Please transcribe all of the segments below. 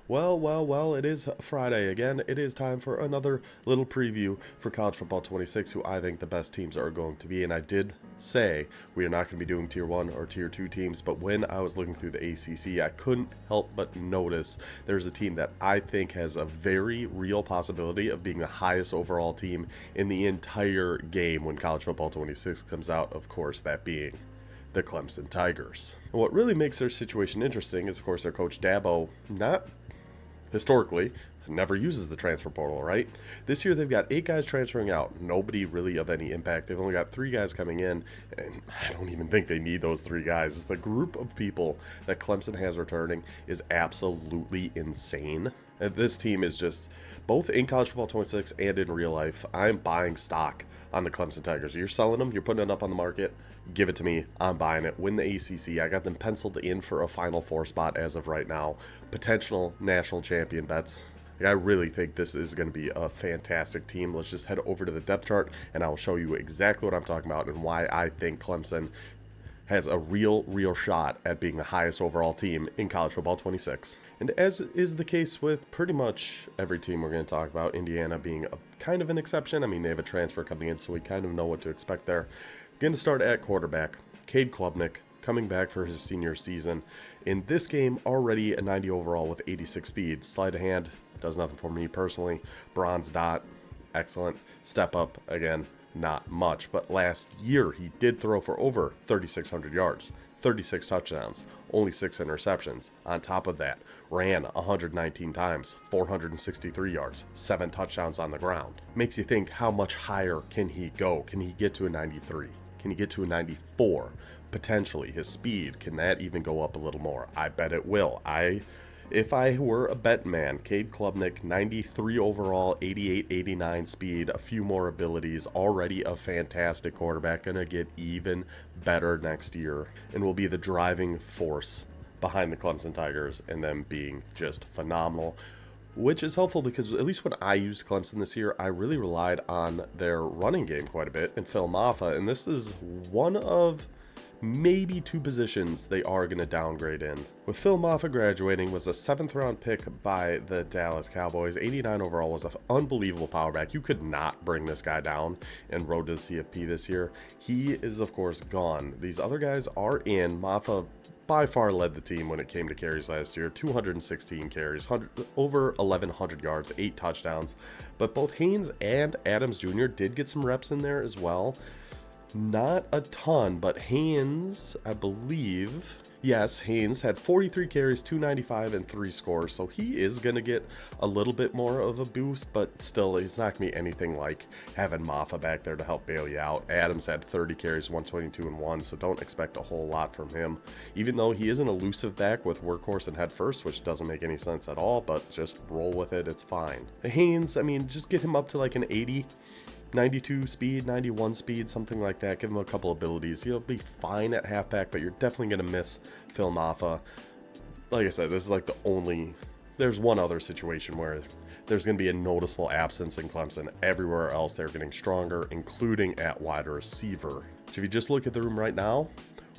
Well, it is Friday again. It is time for another little preview for College Football 26, who I think the best teams are going to be. And I did say we are not going to be doing Tier 1 or Tier 2 teams, but when I was looking through the ACC, I couldn't help but notice there's a team that I think has a very real possibility of being the highest overall team in the entire game when College Football 26 comes out, of course, that being the Clemson Tigers. And what really makes their situation interesting is, of course, their coach Dabo not historically never uses the transfer portal, right? This year they've got 8 guys transferring out, nobody really of any impact. They've only got 3 guys coming in, and I don't even think they need those 3 guys. The group of people that Clemson has returning is absolutely insane. And this team is just, both in College Football 26 and in real life, I'm buying stock on the Clemson Tigers. You're selling them, you're putting it up on the market, give it to me, I'm buying it. Win the ACC. I got them penciled in for a Final Four spot as of right now. Potential national champion bets. I really think this is going to be a fantastic team. Let's just head over to the depth chart, and I'll show you exactly what I'm talking about and why I think Clemson has a real shot at being the highest overall team in College Football 26. And as is the case with pretty much every team we're going to talk about, Indiana being a kind of an exception. I mean, they have a transfer coming in, so we kind of know what to expect there. Going to start at quarterback, Cade Klubnik, coming back for his senior season. In this game, already a 90 overall with 86 speed. Sleight of hand, does nothing for me personally. Bronze dot, excellent. Step up, again, not much. But last year, he did throw for over 3,600 yards, 36 touchdowns, only 6 interceptions. On top of that, ran 119 times, 463 yards, 7 touchdowns on the ground. Makes you think, how much higher can he go? Can he get to a 93? Can he get to a 94? Potentially. His speed, can that even go up a little more? I bet it will. If I were a bet man, Cade Klubnik, 93 overall, 88, 89 speed, a few more abilities, already a fantastic quarterback, gonna get even better next year, and will be the driving force behind the Clemson Tigers and them being just phenomenal. Which is helpful because at least when I used Clemson this year, I really relied on their running game quite a bit and Phil Maffa, and this is one of maybe 2 positions they are going to downgrade in. With Phil Maffa graduating, was a 7th round pick by the Dallas Cowboys. 89 overall, was an unbelievable power back. You could not bring this guy down and road to the CFP this year. He is, of course, gone. These other guys are in. Maffa by far led the team when it came to carries last year. 216 carries, over 1,100 yards, 8 touchdowns. But both Haynes and Adams Jr. did get some reps in there as well. Not a ton, but Haynes, I believe, yes, Haynes had 43 carries, 295, and 3 scores, so he is going to get a little bit more of a boost, but still, he's not going to be anything like having Maffa back there to help bail you out. Adams had 30 carries, 122, and 1, so don't expect a whole lot from him, even though he is an elusive back with workhorse and head first, which doesn't make any sense at all, but just roll with it, it's fine. Haynes, I mean, just get him up to like an 80, 92 speed, 91 speed, something like that. Give him a couple abilities. He'll be fine at halfback, but you're definitely going to miss Phil Maffa. Like I said, this is like the only... There's one other situation where there's going to be a noticeable absence in Clemson. Everywhere else, they're getting stronger, including at wide receiver. So if you just look at the room right now,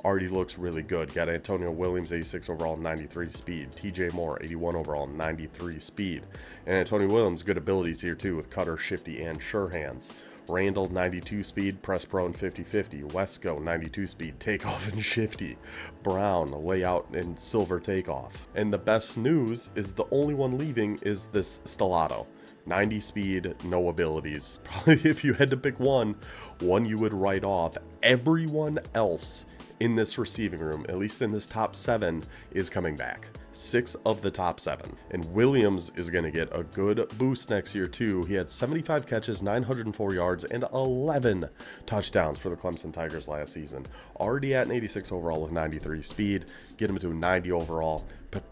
already looks really good. Got Antonio Williams, 86 overall, 93 speed. TJ Moore, 81 overall, 93 speed. And Antonio Williams, good abilities here too with cutter, shifty, and sure hands. Randall, 92 speed, press pro and 50-50. Wesco, 92 speed, takeoff and shifty. Brown, layout and silver takeoff. And the best news is the only one leaving is this Stellato. 90 speed, no abilities. Probably if you had to pick one you would write off. Everyone else in this receiving room, at least in this top 7, is coming back. 6 of the top 7. And Williams is going to get a good boost next year too. He had 75 catches, 904 yards, and 11 touchdowns for the Clemson Tigers last season. Already at an 86 overall with 93 speed. Get him to a 90 overall, but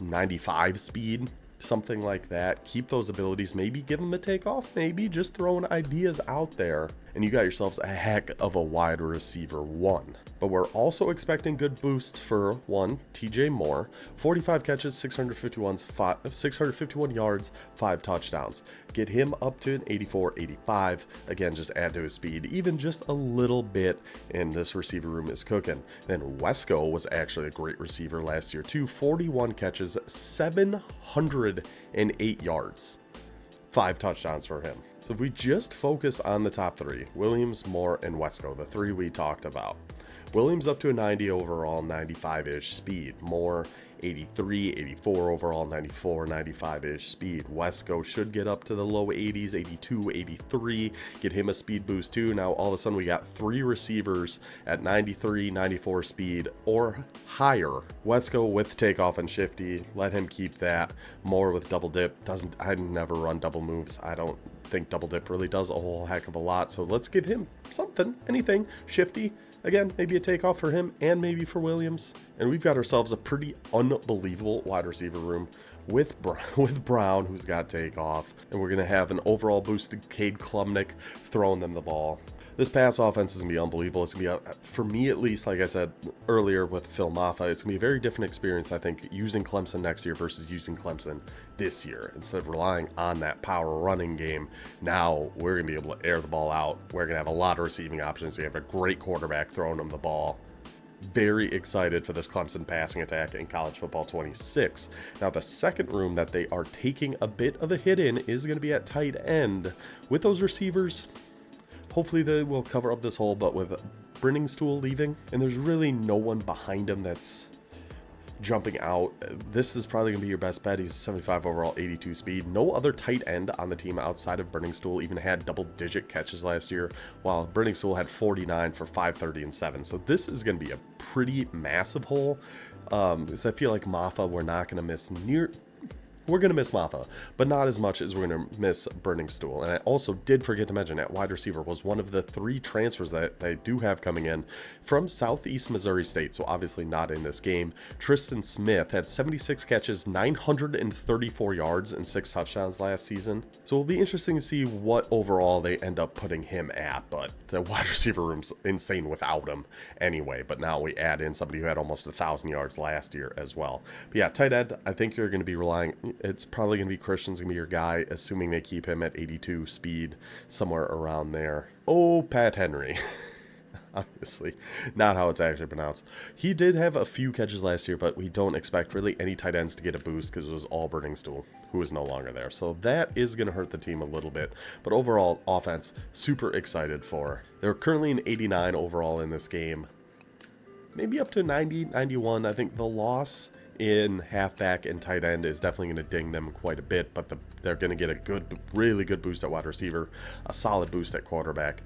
95 speed. Something like that. Keep those abilities. Maybe give him a takeoff. Maybe just throwing ideas out there. and you got yourselves a heck of a wide receiver one. But we're also expecting good boosts for one, TJ Moore, 45 catches, 651 yards, 5 touchdowns. Get him up to an 84-85. Again, just add to his speed, even just a little bit, and this receiver room is cooking. Then Wesco was actually a great receiver last year too, 41 catches, 708 yards, 5 touchdowns for him. So if we just focus on the top three, Williams, Moore, and Wesco, the three we talked about. Williams up to a 90 overall, 95-ish speed. Moore 83, 84 overall, 94, 95-ish speed. Wesco should get up to the low 80s, 82, 83. Get him a speed boost too. Now all of a sudden we got 3 receivers at 93, 94 speed or higher. Wesco with takeoff and shifty, let him keep that. Moore with double dip, I never run double moves. I don't think double dip really does a whole heck of a lot. So let's give him something, anything, shifty. Again, maybe a takeoff for him and maybe for Williams. And we've got ourselves a pretty unbelievable wide receiver room with Brown, who's got takeoff. And we're going to have an overall boosted Cade Klubnik throwing them the ball. This pass offense is going to be unbelievable. It's going to be, for me at least, like I said earlier with Phil Maffa, it's going to be a very different experience, I think, using Clemson next year versus using Clemson this year. Instead of relying on that power running game, now we're going to be able to air the ball out. We're going to have a lot of receiving options. We have a great quarterback throwing them the ball. Very excited for this Clemson passing attack in college football 26. Now, the second room that they are taking a bit of a hit in is going to be at tight end. With those receivers, hopefully they will cover up this hole, but with Brenningstool leaving, and there's really no one behind him that's jumping out, this is probably going to be your best bet. He's 75 overall, 82 speed. No other tight end on the team outside of Brenningstool even had double-digit catches last year, while Brenningstool had 49 for 530 and 7. So this is going to be a pretty massive hole, because I feel like Maffa, we're going to miss Maffa, but not as much as we're going to miss Brenningstool. And I also did forget to mention at wide receiver was one of the 3 transfers that they do have coming in from Southeast Missouri State, so obviously not in this game. Tristan Smith had 76 catches, 934 yards, and 6 touchdowns last season. So it'll be interesting to see what overall they end up putting him at, but the wide receiver room's insane without him anyway. But now we add in somebody who had almost 1,000 yards last year as well. But yeah, tight end, I think you're going to be relying, it's probably going to be Christian's going to be your guy, assuming they keep him at 82 speed, somewhere around there. Oh, Pat Henry. Obviously, not how it's actually pronounced. He did have a few catches last year, but we don't expect really any tight ends to get a boost because it was all Brenningstool, who is no longer there. So that is going to hurt the team a little bit. But overall, offense, super excited for. They're currently an 89 overall in this game. Maybe up to 90, 91. I think the loss in halfback and tight end is definitely going to ding them quite a bit, but they're going to get a really good boost at wide receiver, a solid boost at quarterback.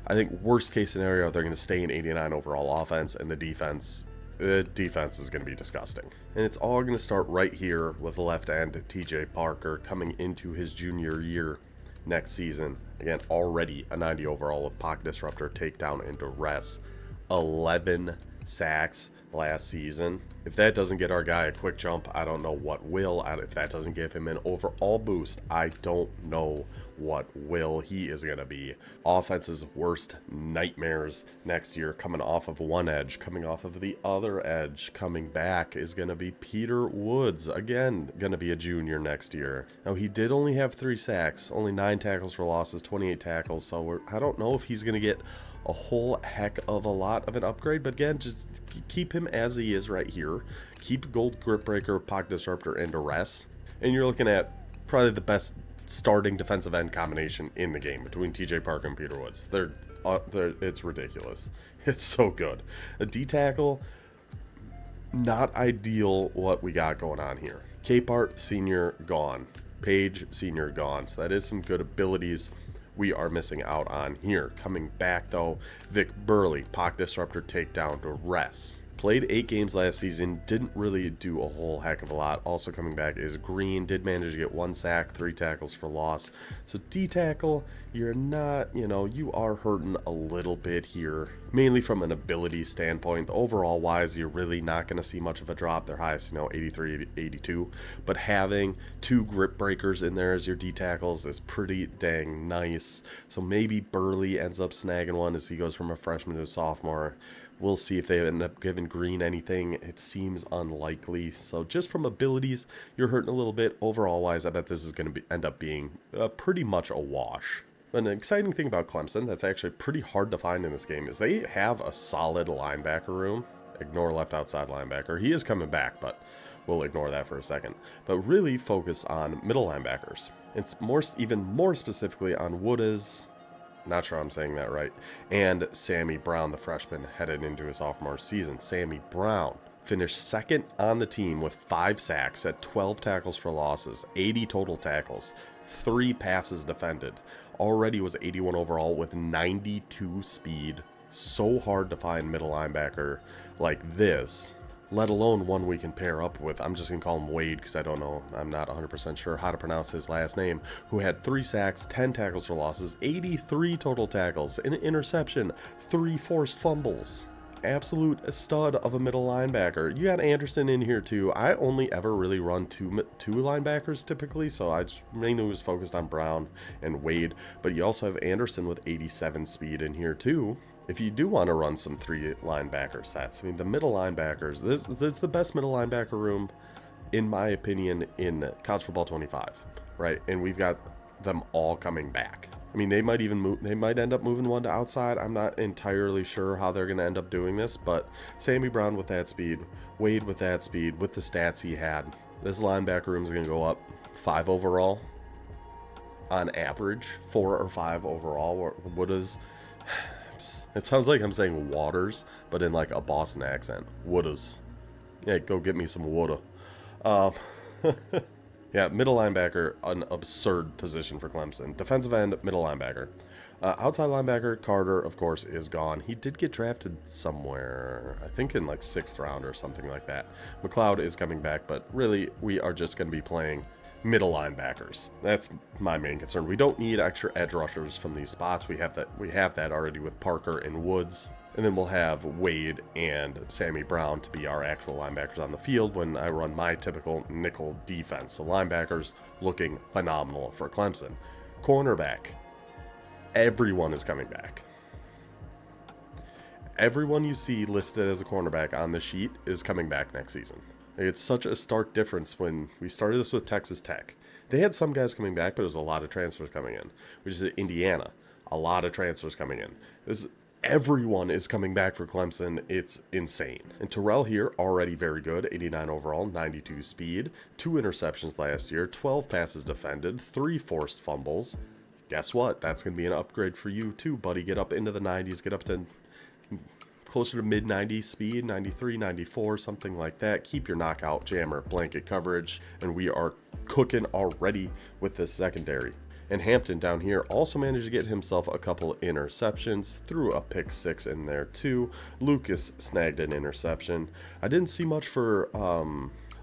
I think worst case scenario, they're going to stay in 89 overall offense, and the defense is going to be disgusting. And it's all going to start right here with the left end, TJ Parker, coming into his junior year next season. Again, already a 90 overall with pocket disruptor, takedown, and duress. 11 sacks last season. If that doesn't get our guy a quick jump, I don't know what will. If that doesn't give him an overall boost, I don't know what will. He is going to be offense's worst nightmares next year, coming off of one edge, coming off of the other edge. Coming back is going to be Peter Woods, again going to be a junior next year. Now, he did only have 3 sacks, only 9 tackles for losses, 28 tackles, so I don't know if he's going to get a whole heck of a lot of an upgrade, but again, just keep him as he is right here. Keep Gold Grip Breaker, Pocket Disruptor, and Duress, and you're looking at probably the best starting defensive end combination in the game between TJ Parker and Peter Woods. It's ridiculous. It's so good. A D-tackle, not ideal what we got going on here. Capehart, senior, gone. Page, senior, gone. So that is some good abilities we are missing out on here. Coming back though, Vic Burley, Pocket Disruptor, takedown, duress. Played 8 games last season, didn't really do a whole heck of a lot. Also coming back is Green, did manage to get 1 sack, 3 tackles for loss. So D-tackle, you're not, you are hurting a little bit here, mainly from an ability standpoint. Overall wise, you're really not going to see much of a drop. Their highest, 83, 82. But having 2 grip breakers in there as your D-tackles is pretty dang nice. So maybe Burley ends up snagging one as he goes from a freshman to a sophomore. We'll see if they end up giving Green anything. It seems unlikely. So just from abilities, you're hurting a little bit. Overall wise, I bet this is going to end up being pretty much a wash. An exciting thing about Clemson that's actually pretty hard to find in this game is they have a solid linebacker room. Ignore left outside linebacker. He is coming back, but we'll ignore that for a second. But really focus on middle linebackers. It's even more specifically on Wooda's, not sure I'm saying that right, and Sammy Brown, the freshman, headed into his sophomore season. Sammy Brown finished second on the team with 5 sacks at 12 tackles for losses, 80 total tackles, 3 passes defended. Already was 81 overall with 92 speed. So hard to find middle linebacker like this, let alone one we can pair up with. I'm just going to call him Wade because I don't know. I'm not 100% sure how to pronounce his last name, who had 3 sacks, 10 tackles for losses, 83 total tackles, an interception, 3 forced fumbles. Absolute stud of a middle linebacker. You got Anderson in here too. I only ever really run two linebackers typically, so I just mainly was focused on Brown and Wade. But you also have Anderson with 87 speed in here too. If you do want to run some 3 linebacker sets, I mean, the middle linebackers, this is the best middle linebacker room, in my opinion, in College Football 25, right? And we've got them all coming back. I mean, they might even move, they might end up moving one to outside. I'm not entirely sure how they're going to end up doing this, but Sammy Brown with that speed, Wade with that speed, with the stats he had, this linebacker room is going to go up 5 overall on average, 4 or 5 overall. What is, it sounds like I'm saying Waters, but in like a Boston accent. Wouldas. Yeah, go get me some woulda. Yeah, middle linebacker, an absurd position for Clemson. Defensive end, middle linebacker. Outside linebacker, Carter, of course, is gone. He did get drafted somewhere, I think in like 6th round or something like that. McLeod is coming back, but really, we are just going to be playing middle linebackers. That's my main concern. We don't need extra edge rushers from these spots. We have that already with Parker and Woods. And then we'll have Wade and Sammy Brown to be our actual linebackers on the field when I run my typical nickel defense. So linebackers looking phenomenal for Clemson. Cornerback, everyone is coming back. Everyone you see listed as a cornerback on the sheet is coming back next season. It's such a stark difference when we started this with Texas Tech. They had some guys coming back, but there was a lot of transfers coming in. Which is Indiana, a lot of transfers coming in. Everyone is coming back for Clemson. It's insane. And Terrell here, already very good. 89 overall, 92 speed, 2 interceptions last year, 12 passes defended, 3 forced fumbles. Guess what? That's going to be an upgrade for you too, buddy. Get up into the 90s, get up to closer to mid-90s speed, 93, 94, something like that. Keep your knockout jammer blanket coverage, and we are cooking already with this secondary. And Hampton down here also managed to get himself a couple interceptions, threw a pick 6 in there too. Lucas snagged an interception. I didn't see much for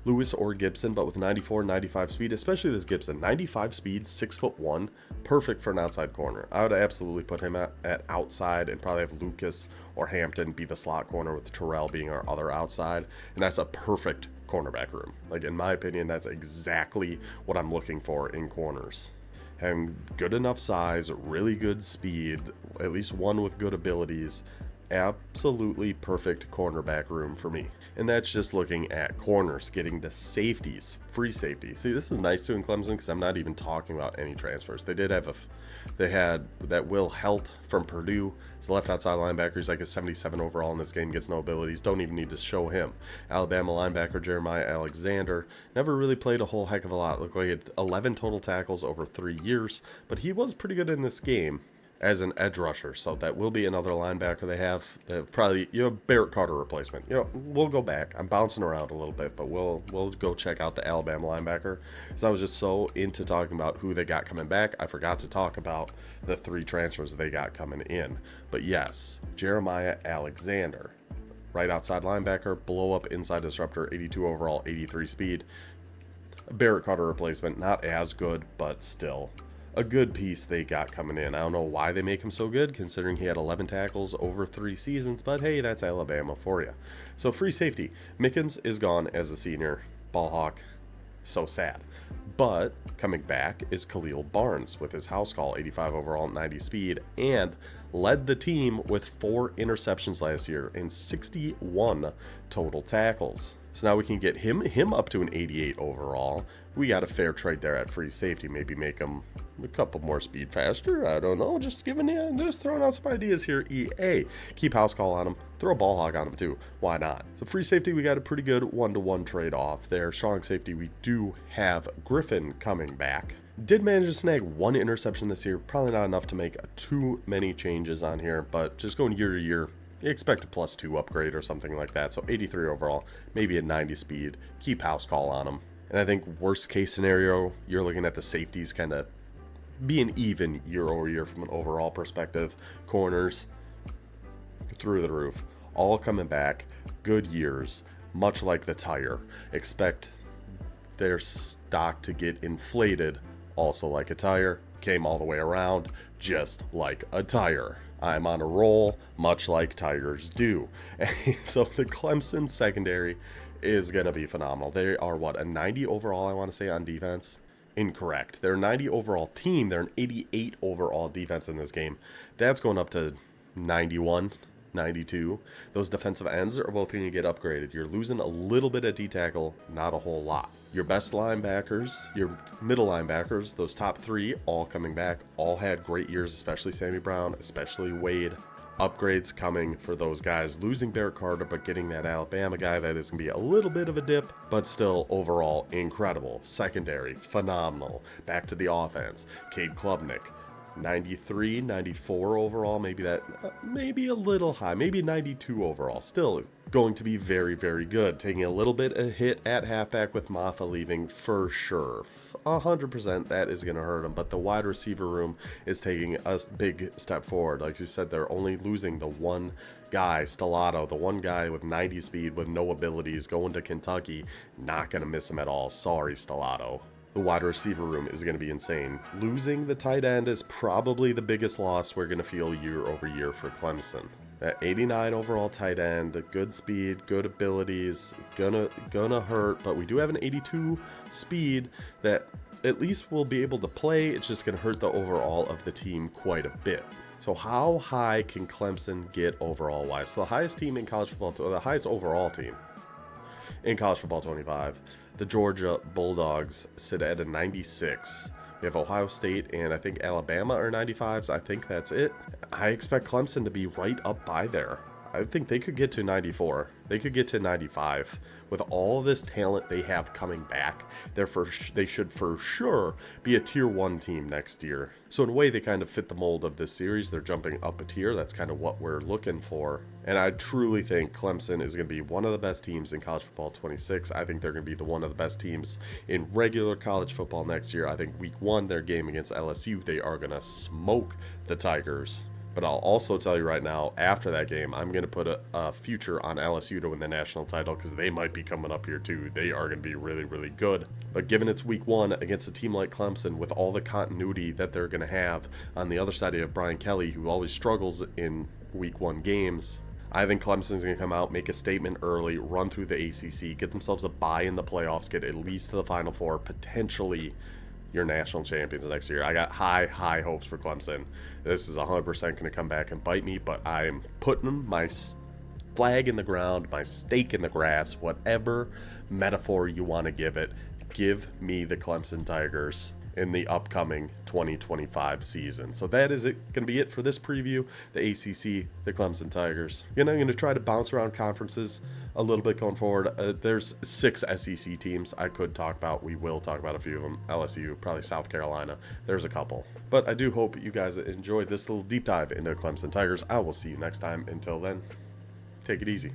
Lewis or Gibson, but with 94, 95 speed, especially this Gibson, 95 speed, 6'1", perfect for an outside corner. I would absolutely put him at outside and probably have Lucas or Hampton be the slot corner with Terrell being our other outside. And that's a perfect cornerback room. Like, in my opinion, that's exactly what I'm looking for in corners. Having good enough size, really good speed, at least one with good abilities, absolutely perfect cornerback room for me. And that's just looking at corners, getting to safeties, free safety. See, this is nice too in Clemson because I'm not even talking about any transfers. They did have they had that Will Helt from Purdue. He's the left outside linebacker. He's like a 77 overall in this game, gets no abilities. Don't even need to show him. Alabama linebacker Jeremiah Alexander never really played a whole heck of a lot. Looked like he had 11 total tackles over 3 years, but he was pretty good in this game as an edge rusher, so that will be another linebacker they have. Probably, Barrett Carter replacement. We'll go back. I'm bouncing around a little bit, but we'll go check out the Alabama linebacker, because I was just so into talking about who they got coming back, I forgot to talk about the 3 transfers they got coming in. But yes, Jeremiah Alexander, right outside linebacker, blow up inside disruptor, 82 overall, 83 speed. Barrett Carter replacement, not as good, but still a good piece they got coming in. I don't know why they make him so good, considering he had 11 tackles over 3 seasons, but hey, that's Alabama for you. So free safety, Mickens is gone as a senior. Ball hawk, so sad. But coming back is Khalil Barnes with his house call, 85 overall, 90 speed, and led the team with 4 interceptions last year and 61 total tackles. So now we can get him up to an 88 overall. We got a fair trade there at free safety. Maybe make him a couple more speed faster. I don't know. Just throwing out some ideas here. EA. Keep house call on him. Throw a ball hog on him too. Why not? So free safety, we got a pretty good 1-to-1 trade off there. Strong safety, we do have Griffin coming back. Did manage to snag 1 interception this year. Probably not enough to make too many changes on here, but just going year to year, you expect a +2 upgrade or something like that. So 83 overall, maybe a 90 speed. Keep house call on him. And I think worst case scenario, you're looking at the safeties kind of being even year over year from an overall perspective. Corners through the roof, all coming back, good years, much like the tire. Expect their stock to get inflated, also like a tire. Came all the way around, just like a tire. I'm on a roll, much like Tigers do. So the Clemson secondary is going to be phenomenal. They are, what, a 90 overall, I want to say, on defense? Incorrect. They're a 90 overall team. They're an 88 overall defense in this game. That's going up to 91, 92. Those defensive ends are both going to get upgraded. You're losing a little bit at D-tackle, not a whole lot. Your best linebackers, your middle linebackers, those top 3, all coming back, all had great years, especially Sammy Brown, especially Wade. Upgrades coming for those guys. Losing Barrett Carter, but getting that Alabama guy, that is going to be a little bit of a dip, but still overall incredible. Secondary, phenomenal. Back to the offense. Cade Klubnik, 93, 94 overall, maybe a little high, maybe 92 overall. Still going to be very, very good. Taking a little bit of hit at halfback with Maffa leaving for sure. 100% that is going to hurt him, but the wide receiver room is taking a big step forward. Like you said, they're only losing the one guy, Stellato, the one guy with 90 speed with no abilities, going to Kentucky. Not going to miss him at all. Sorry, Stellato. The wide receiver room is going to be insane. Losing the tight end is probably the biggest loss we're going to feel year over year for Clemson. That 89 overall tight end, good speed, good abilities, it's gonna hurt, but we do have an 82 speed that at least we'll be able to play. It's just gonna hurt the overall of the team quite a bit. So how high can Clemson get overall wise? So the highest team in college football, the highest overall team in college football 25, the Georgia Bulldogs sit at a 96. We have Ohio State and I think Alabama are 95s. I think that's it. I expect Clemson to be right up by there. I think they could get to 94. They could get to 95. With all this talent they have coming back, they should for sure be a tier 1 team next year. So in a way, they kind of fit the mold of this series. They're jumping up a tier. That's kind of what we're looking for. And I truly think Clemson is going to be one of the best teams in college football 26. I think they're going to be one of the best teams in regular college football next year. I think week 1, their game against LSU, they are going to smoke the Tigers. But I'll also tell you right now, after that game, I'm going to put a future on LSU to win the national title because they might be coming up here too. They are going to be really, really good. But given it's week 1 against a team like Clemson with all the continuity that they're going to have on the other side of Brian Kelly, who always struggles in week 1 games, I think Clemson's going to come out, make a statement early, run through the ACC, get themselves a bye in the playoffs, get at least to the Final Four, potentially your national champions next year. I got high hopes for Clemson. This is 100% going to come back and bite me, but I'm putting my flag in the ground, my stake in the grass, whatever metaphor you want to give it. Give me the Clemson Tigers in the upcoming 2025 season. So that is it. Going to be it for this preview. The ACC, the Clemson Tigers. I'm going to try to bounce around conferences a little bit going forward. There's 6 SEC teams I could talk about. We will talk about a few of them. LSU, probably South Carolina. There's a couple. But I do hope you guys enjoyed this little deep dive into Clemson Tigers. I will see you next time. Until then, take it easy.